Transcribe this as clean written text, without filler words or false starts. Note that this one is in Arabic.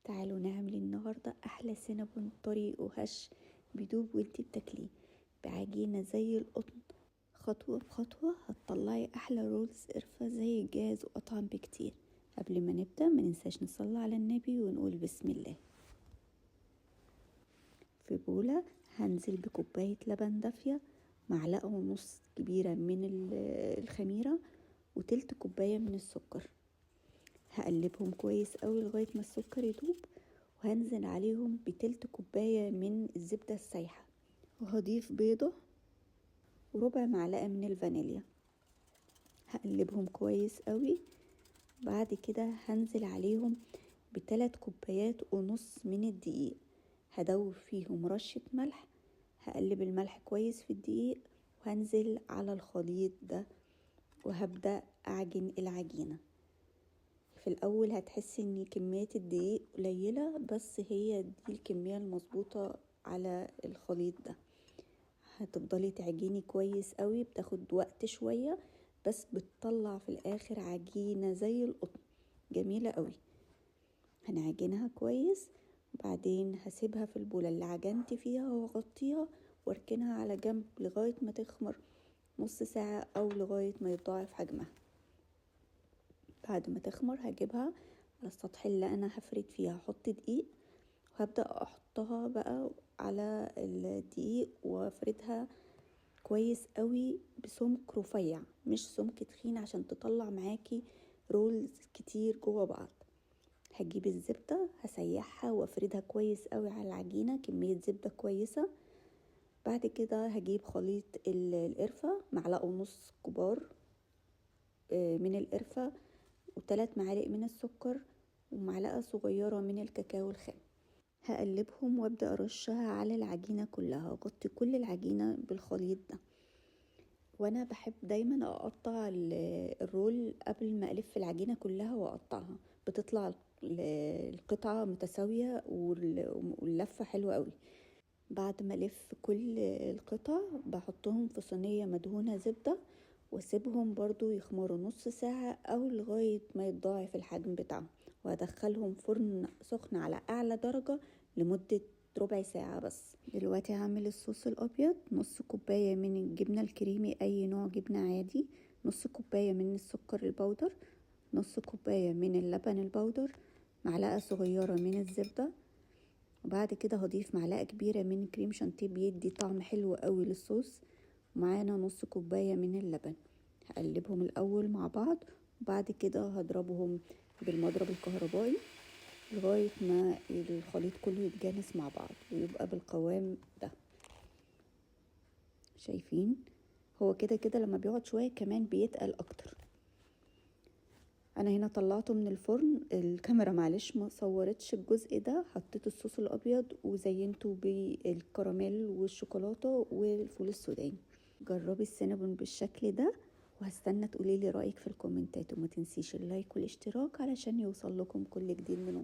تعالوا نعمل النهاردة احلى سينابون طري وهش بيدوب وانتي بتاكليه بعجينة زي القطن. خطوة بخطوة هتطلعي احلى رولز قرفة زي الجاهز واطعم بكتير. قبل ما نبدأ مننساش نصلي على النبي ونقول بسم الله. في بولة هنزل بكوباية لبن دافية، معلقة ونص كبيرة من الخميرة، وتلت كوباية من السكر. هقلبهم كويس قوي لغاية ما السكر يدوب، وهنزل عليهم بتلت كوباية من الزبدة السايحة، وهضيف بيضة وربع معلقة من الفانيليا. هقلبهم كويس قوي. بعد كده هنزل عليهم ب3 كوبايات ونص من الدقيق، هدوب فيهم رشة ملح. هقلب الملح كويس في الدقيق، وهنزل على الخليط ده وهبدأ أعجن العجينة. في الأول هتحسي ان كمية الدقيق قليلة، بس هي دي الكمية المظبوطة على الخليط ده. هتفضلي تعجيني كويس قوي، بتاخد وقت شوية بس بتطلع في الآخر عجينة زي القطن جميلة قوي. هنعجنها كويس، وبعدين هسيبها في البولة اللي عجنت فيها واغطيها واركنها على جنب لغاية ما تخمر نص ساعة او لغاية ما يتضاعف حجمها. بعد ما تخمر هجيبها على السطح اللي انا هفرد فيها، هحط دقيق وهبدأ احطها بقى على الدقيق وافردها كويس قوي بسمك رفيع مش سمك تخين، عشان تطلع معاكي رولز كتير جوه بعض. هجيب الزبدة هسيحها وافردها كويس قوي على العجينة، كمية زبدة كويسة. بعد كده هجيب خليط القرفة، معلقة ونص كبار من القرفة، و3 معالق من السكر، ومعلقة صغيرة من الكاكاو الخام. هقلبهم وابدأ ارشها على العجينة كلها، اغطي كل العجينة بالخليط ده. وانا بحب دايما اقطع الرول قبل ما الف العجينة كلها واقطعها، بتطلع القطعة متساوية واللفة حلوة قوي. بعد ما الف كل القطع بحطهم في صينية مدهونة زبدة، واسيبهم برضو يخمروا نص ساعة او لغاية ما يتضاعف الحجم بتاعهم، وادخلهم فرن سخن على اعلى درجة لمدة ربع ساعة بس. دلوقتي هعمل الصوص الابيض. نص كوباية من الجبنة الكريمي، اي نوع جبنة عادي، نص كوباية من السكر البودر، نص كوباية من اللبن البودر، معلقة صغيرة من الزبدة. وبعد كده هضيف معلقة كبيرة من كريم شانتيه بيدي طعم حلو قوي للصوص، ومعانا نص كوباية من اللبن. هقلبهم الاول مع بعض، وبعد كده هضربهم بالمضرب الكهربائي لغاية ما الخليط كله يتجانس مع بعض ويبقى بالقوام ده. شايفين هو كده كده لما بيقعد شوية كمان بيتقل اكتر. انا هنا طلعته من الفرن، الكاميرا معلش ما صورتش الجزء ده. حطيت الصوص الابيض وزينته بالكراميل والشوكولاتة والفول السوداني. جربي السينابون بالشكل ده، وهستنى تقوليلي رأيك في الكومنتات، وما تنسيش اللايك والاشتراك علشان يوصل لكم كل جديد منه.